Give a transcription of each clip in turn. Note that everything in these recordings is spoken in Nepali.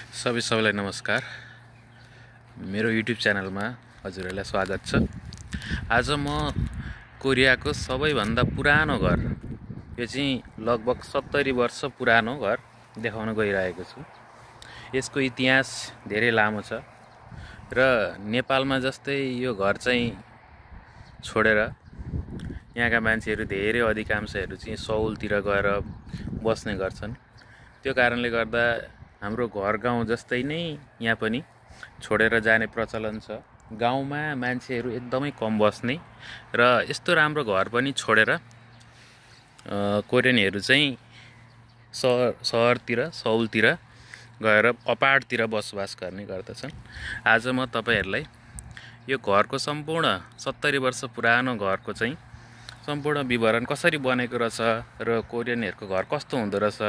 सबैलाई नमस्कार। मेरो युट्युब च्यानलमा हजुरहरूलाई स्वागत छ। आज म कोरियाको सबैभन्दा पुरानो घर, यो चाहिँ लगभग 70 वर्ष पुरानो घर देखाउन गइरहेको छु। यसको इतिहास धेरै लामो छ र नेपालमा जस्तै यो घर चाहिँ छोडेर यहाँका मान्छेहरू धेरै अधिकांशहरू चाहिँ सौलतिर गएर बस्ने गर्छन्। त्यो कारणले गर्दा हाम्रो घर गाउँ जस्तै नै यहाँ पनि छोडेर जाने प्रचलन छ। गाउँमा मान्छेहरू एकदमै कम बस्ने र यस्तो राम्रो घर पनि छोडेर कोरियनहरू चाहिँ सहरतिर सौलतिर गएर अपार्टतिर बसोबास गर्ने गर्दछन्। आज म तपाईहरुलाई यो घरको सम्पूर्ण 70 वर्ष पुरानो घरको चाहिँ सम्पूर्ण विवरण कसरी बनेको रहेछ र कोरियनहरूको घर कस्तो हुँदो रहेछ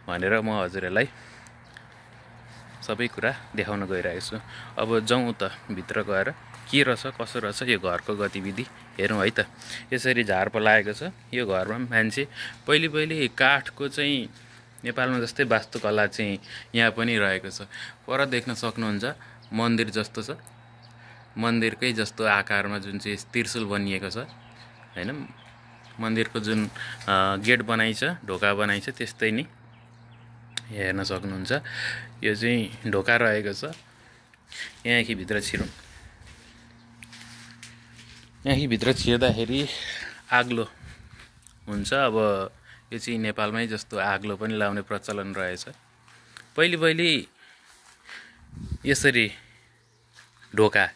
भनेर म हजुरहरूलाई सबै कुरा देखाउन गइरहेको छु। अब जाउँ त भित्र गएर के रहेछ कसो रहेछ यो घरको गतिविधि हेरौँ है त। यसरी झारपा लागेको छ। यो घरमा मान्छे पहिले काठको चाहिँ नेपालमा जस्तै वास्तुकला चाहिँ यहाँ पनि रहेको छ। पर देख्न सक्नुहुन्छ मन्दिर जस्तो छ। मन्दिरकै जस्तो आकारमा जुन चाहिँ त्रिशूल बनिएको छ हैन, मन्दिरको जुन गेट बनाइछ, ढोका बनाइछ त्यस्तै नै हेर्न सक्नुहुन्छ। यो चाहिँ ढोका रहेको छ। यहाँकी भित्र छिरौँ। यहाँकी भित्र छिर्दाखेरि आग्लो हुन्छ। अब यो चाहिँ नेपालमै जस्तो आग्लो पनि लाउने प्रचलन रहेछ। पहिले यसरी ढोका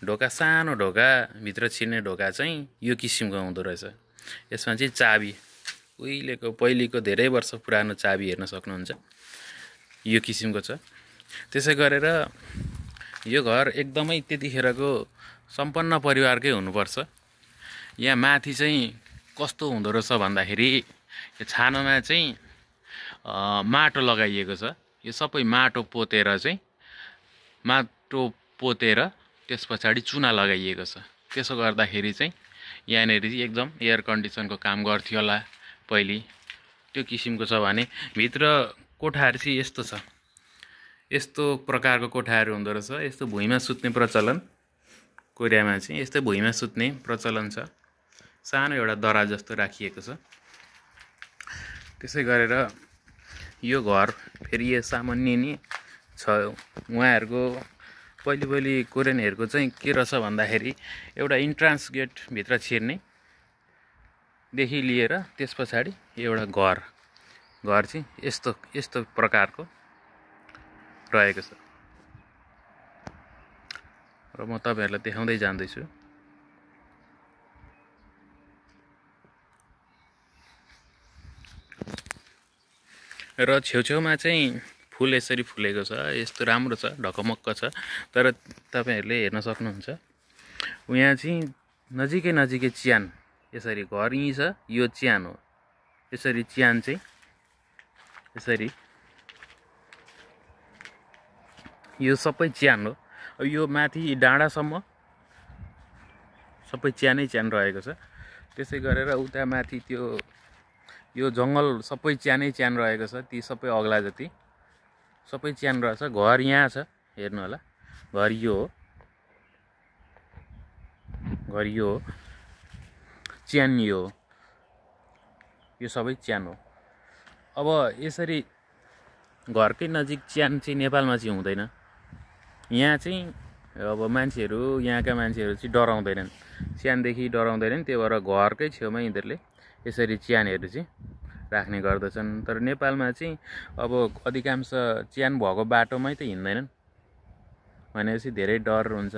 सानो ढोका भित्र छिर्ने ढोका चाहिँ यो किसिमको हुँदो रहेछ। यसमा चाहिँ चाबी पहिलेको धेरै वर्ष पुरानो चाबी हेर्न सक्नुहुन्छ। यो किसिमको छ। त्यसै गरेर यो घर एकदमै त्यतिखेरको सम्पन्न परिवारकै हुनुपर्छ। यहाँ माथि चाहिँ कस्तो हुँदो रहेछ भन्दाखेरि यो छानामा चाहिँ माटो लगाइएको छ। यो सबै माटो पोतेर त्यस पछाडि चुना लगाइएको छ। त्यसो गर्दाखेरि चाहिँ यहाँनेरि एकदम एयर कन्डिसनको काम गर्थ्यो होला पहिले। त्यो किसिमको छ भने भित्र कोठाहरू चाहिँ यस्तो छ। यस्तो प्रकारको कोठाहरू हुँदो रहेछ। यस्तो भुइँमा सुत्ने प्रचलन कोरियामा चाहिँ यस्तै भुइँमा सुत्ने प्रचलन छ। सानो एउटा दराज जस्तो राखिएको छ। त्यसै गरेर यो घर फेरि यो सामान्य नै छ। उहाँहरूको पहिले कोरियनहरूको चाहिँ के रहेछ भन्दाखेरि एउटा इन्ट्रान्स गेट भित्र छिर्ने देखि लिएर त्यस पछाडि एउटा घर चाहिँ यस्तो प्रकारको रहेको छ। र म तपाईहरुलाई देखाउँदै जान्दैछु। र छेउछेउमा चाहिँ फुल यसरी फुलेको छ। यस्तो राम्रो छ, ढकमक्क छ। तर तपाईहरुले हेर्न सक्नुहुन्छ यहाँ चाहिँ नजिकै च्यान यसरी घर यही छ। यो च्यान हो। यसरी च्यान चाहिँ यसरी यो सबै च्यान हो। यो माथि डाँडासम्म सबै च्यानै रहेको छ। त्यसै गरेर उता माथि यो जङ्गल सबै च्यान रहेको छ। ती सबै अग्ला जति सबै च्यान रहेछ। घर यहाँ छ, हेर्नु होला। घर यो हो, च्यान यो हो। यो सबै च्यान हो। अब यसरी घरकै नजिक च्यान चाहिँ नेपालमा चाहिँ हुँदैन। यहाँ चाहिँ अब यहाँका मान्छेहरू चाहिँ डराउँदैनन्, च्यानदेखि डराउँदैनन्। त्यही भएर घरकै छेउमा यिनीहरूले यसरी च्यानहरू चाहिँ राख्ने गर्दछन्। तर नेपालमा चाहिँ अब अधिकांश च्यान भएको बाटोमै त हिँड्दैनन् भनेपछि धेरै डर हुन्छ।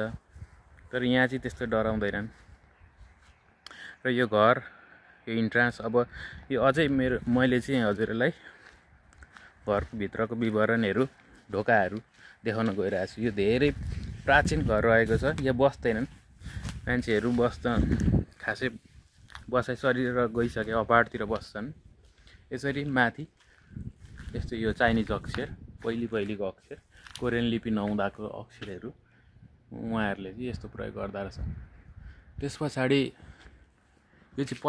तर यहाँ चाहिँ त्यस्तो डराउँदैनन्। र यो घर, यो इन्ट्रान्स, अब यो अझै मैले चाहिँ हजुरहरूलाई घरको भित्रको विवरणहरू, ढोकाहरू देखाउन गइरहेको छु। यो धेरै प्राचीन घर रहेको छ। यहाँ बस्दैनन् मान्छेहरू, खासै बसाइ सरेर गइसके अपार्टतिर बस्छन्। यसरी माथि यस्तो यो चाइनिज अक्षर, पहिलेको अक्षर, कोरियन लिपि नहुँदाको अक्षरहरू उहाँहरूले चाहिँ यस्तो प्रयोग गर्दा रहेछ। त्यस पछाडि यो चाहिँ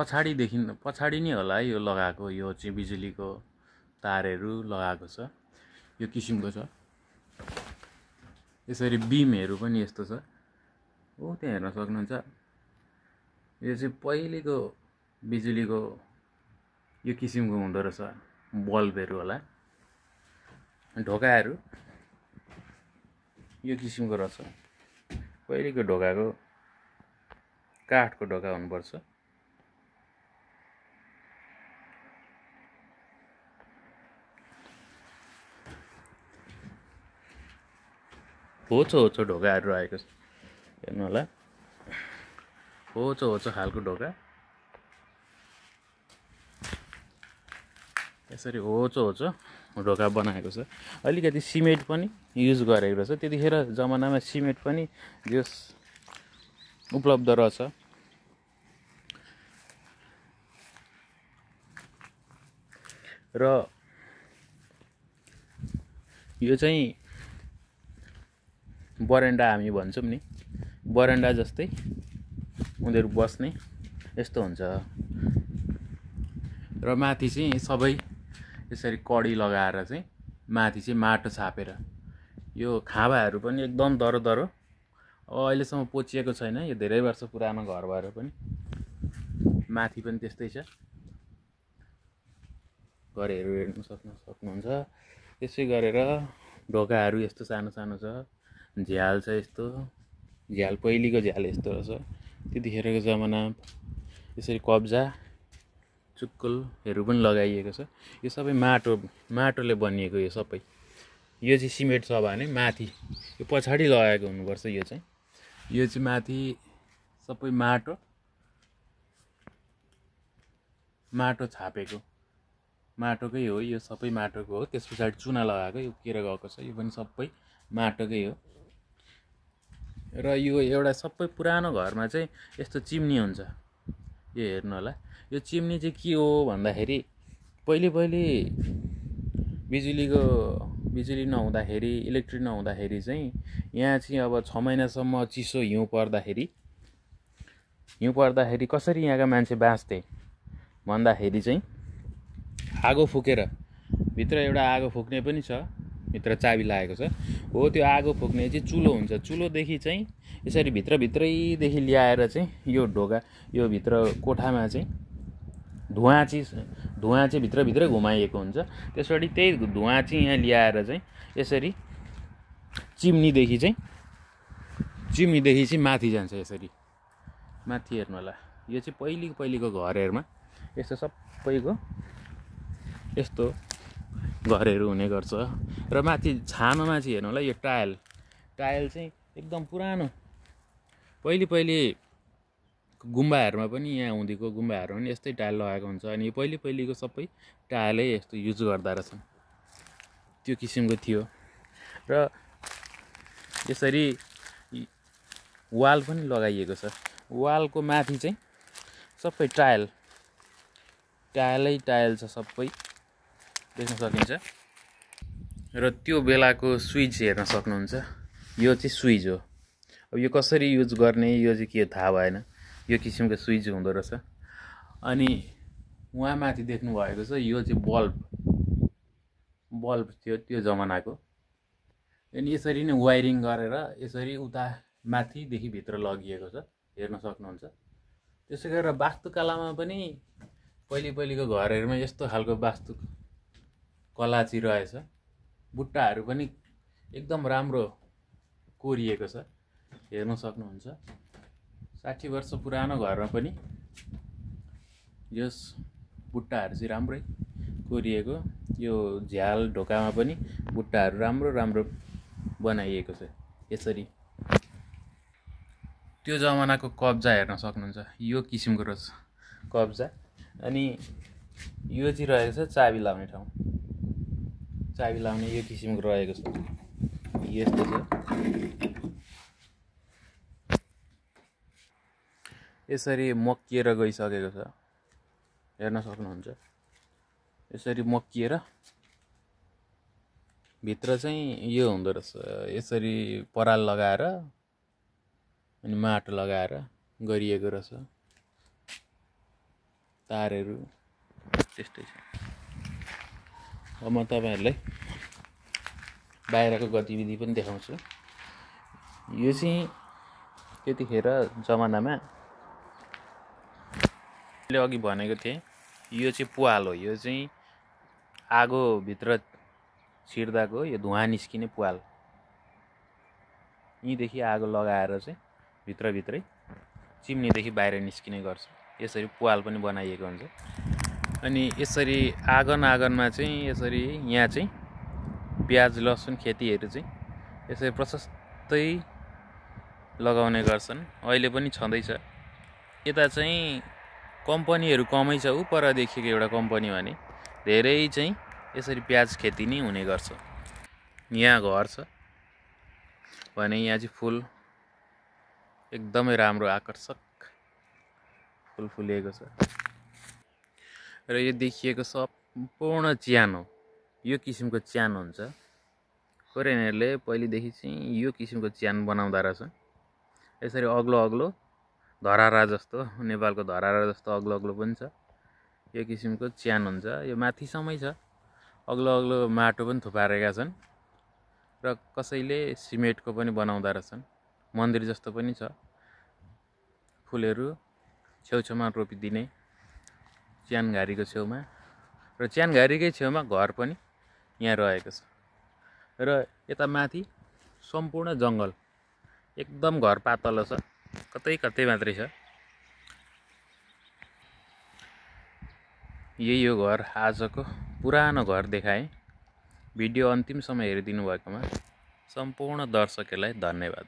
पछाडि नै होला यो लगाएको। यो चाहिँ बिजुलीको तारहरू लगाएको छ। यो किसिमको छ। यसरी बिमहरू पनि यस्तो छ। ओ त्यहाँ हेर्न सक्नुहुन्छ, यो चाहिँ पहिलेको बिजुलीको यो किसिमको हुँदो रहेछ, बल्बहरू होला। ढोकाहरू यो किसिमको रहेछ। पहिलेको ढोकाको काठको ढोका हुनुपर्छ। होचो होचो ढोकाहरू रहेको छ, हेर्नु होला। होचो होचो खालको ढोका, यसरी होचो होचो ढोका बनाएको छ। अलिकति सिमेन्ट पनि युज गरेको रहेछ। त्यतिखेर जमानामा सिमेन्ट पनि जस उपलब्ध रहेछ। र यो चाहिँ बरेन्डा हामी भन्छौँ नि, बरेन्डा जस्तै उनीहरू बस्ने यस्तो हुन्छ। र माथि चाहिँ सबै यसरी कडी लगाएर चाहिँ माथि चाहिँ माटो छापेर, यो खाँबाहरू पनि एकदम दरो दरो। अहिलेसम्म पोचिएको छैन, यो धेरै वर्ष पुरानो घर भएर पनि। माथि पनि त्यस्तै छ, घरहरू हेर्नु सक्नुहुन्छ। त्यसै गरेर ढोकाहरू यस्तो सानो सानो छ, झ्याल छ यस्तो, झ्याल पहिलेको झ्याल यस्तो रहेछ। त्यतिखेरको जमाना यसरी कब्जा चुक्कलहरू पनि लगाइएको छ। यो सबै माटोले बनिएको, यो सबै। यो चाहिँ सिमेन्ट छ भने माथि यो पछाडि लगाएको हुनुपर्छ। यो चाहिँ माथि सबै माटो छापेको, माटोकै हो यो, सबै माटोको हो। त्यस पछाडि चुना लगाएको, यो उक्किएर गएको छ, यो पनि सबै माटोकै हो। र यो एउटा सबै पुरानो घरमा चाहिँ यस्तो चिम्नी हुन्छ, यो हेर्नु होला। यो चिम्नी चाहिँ के हो भन्दाखेरि पहिले बिजुली नहुँदाखेरि, इलेक्ट्रिक नहुँदाखेरि चाहिँ यहाँ चाहिँ अब 6 महिनासम्म चिसो हिउँ पर्दाखेरि कसरी यहाँका मान्छे बाँच्थे भन्दाखेरि चाहिँ आगो फुकेर, भित्र एउटा आगो फुक्ने पनि छ, भित्र चाबी लागेको छ हो। त्यो आगो फुक्ने चाहिँ चुलो हुन्छ। चुलोदेखि चाहिँ यसरी भित्रैदेखि ल्याएर चाहिँ यो ढोका, यो भित्र कोठामा चाहिँ धुवाँ चाहिँ भित्रभित्रै घुमाइएको हुन्छ। त्यसपछि त्यही धुवाँ चाहिँ यहाँ ल्याएर चाहिँ यसरी चिम्नीदेखि चाहिँ माथि जान्छ। यसरी माथि हेर्नु होला। यो चाहिँ पहिलेको घरहरूमा यस्तो सबैको यस्तो घरहरू हुने गर्छ। र माथि छानोमा चाहिँ हेर्नु होला, यो टायल चाहिँ एकदम पुरानो, पहिले गुम्बाहरूमा पनि, यहाँ हुँदीको गुम्बाहरूमा पनि यस्तै टायल लगाएको हुन्छ। अनि यो पहिलेको सबै टायलै यस्तो युज गर्दा रहेछन्, त्यो किसिमको थियो। र यसरी वाल पनि लगाइएको छ। वालको माथि चाहिँ सबै टायल छ, सबै देख्न सकिन्छ। र त्यो बेलाको स्विच हेर्न सक्नुहुन्छ, यो चाहिँ स्विच हो। अब यो कसरी युज गर्ने यो चाहिँ के थाहा भएन, यो किसिमको स्विच हुँदो रहेछ। अनि उहाँ माथि देख्नु भएको छ, यो चाहिँ बल्ब थियो त्यो जमानाको। अनि यसरी नै वायरिङ गरेर यसरी उता माथिदेखि भित्र लगिएको छ, हेर्न सक्नुहुन्छ। त्यसै गरेर वास्तुकलामा पनि पहिलेको घरहरूमा यस्तो खालको वास्तुकला चाहिँ रहेछ। बुट्टाहरू पनि एकदम राम्रो कोरिएको छ, हेर्न सक्नुहुन्छ। 60 वर्ष पुरानो घरमा पनि यस बुट्टाहरू चाहिँ राम्रै कोरिएको। यो झ्याल ढोकामा पनि बुट्टाहरू राम्रो बनाइएको छ। यसरी त्यो जमानाको कब्जा हेर्न सक्नुहुन्छ, यो किसिमको रहेछ कब्जा। अनि यो चाहिँ रहेको छ चाबी लाउने ठाउँ, चाबी लाउने यो किसिमको रहेको छ, यस्तो छ। यसरी मक्किएर गइसकेको छ, हेर्न सक्नुहुन्छ। यसरी मक्किएर भित्र चाहिँ यो हुँदो रहेछ, यसरी पराल लगाएर अनि माटो लगाएर गरिएको रहेछ। तारहरू त्यस्तै छ। अब म तपाईँहरूलाई बाहिरको गतिविधि पनि देखाउँछु। यो चाहिँ त्यतिखेर जमानामा मैले अघि भनेको थिएँ, यो चाहिँ पुवाल हो। यो चाहिँ आगोभित्र छिर्दाको यो धुवा निस्किने पुवाल। यहीँदेखि आगो लगाएर चाहिँ भित्रभित्रै चिम्नीदेखि बाहिर निस्किने गर्छ। यसरी पुवाल पनि बनाइएको हुन्छ। अनि यसरी आँगनमा चाहिँ यसरी यहाँ चाहिँ प्याज लसुन खेतीहरू चाहिँ यसरी प्रशस्तै लगाउने गर्छन्। अहिले पनि छँदैछ। यता चाहिँ कम्पनीहरू कमै छ। पर देखिएको एउटा कम्पनी भने धेरै चाहिँ यसरी प्याज खेती नै हुने गर्छ। यहाँ घर छ भने यहाँ चाहिँ फुल एकदमै राम्रो आकर्षक फुल फुलेको छ। र यो देखिएको सम्पूर्ण च्यान हो। यो किसिमको च्यान हुन्छ। कोरियनहरूले पहिलेदेखि चाहिँ यो किसिमको च्यान बनाउँदा रहेछन्। यसरी अग्लो अग्लो धरारा जस्तो, नेपालको धरारा जस्तो अग्लो अग्लो पनि छ। यो किसिमको च्यान हुन्छ। यो माथिसम्मै छ। अग्लो अग्लो माटो पनि थुपारेका छन् र कसैले सिमेन्टको पनि बनाउँदा रहेछन्। मन्दिर जस्तो पनि छ। फुलहरू छेउछेउमा रोपिदिने च्यानघारीको छेउमा, र च्यानघारीकै छेउमा घर पनि यहाँ रहेको छ। र यता माथि सम्पूर्ण जङ्गल, एकदम घर पातलो छ। कतै कतै मात्रै छ। यही यो घर आजको पुरानो घर देखाएँ। भिडियो अन्तिमसम्म हेरिदिनु भएकोमा सम्पूर्ण दर्शकहरूलाई धन्यवाद।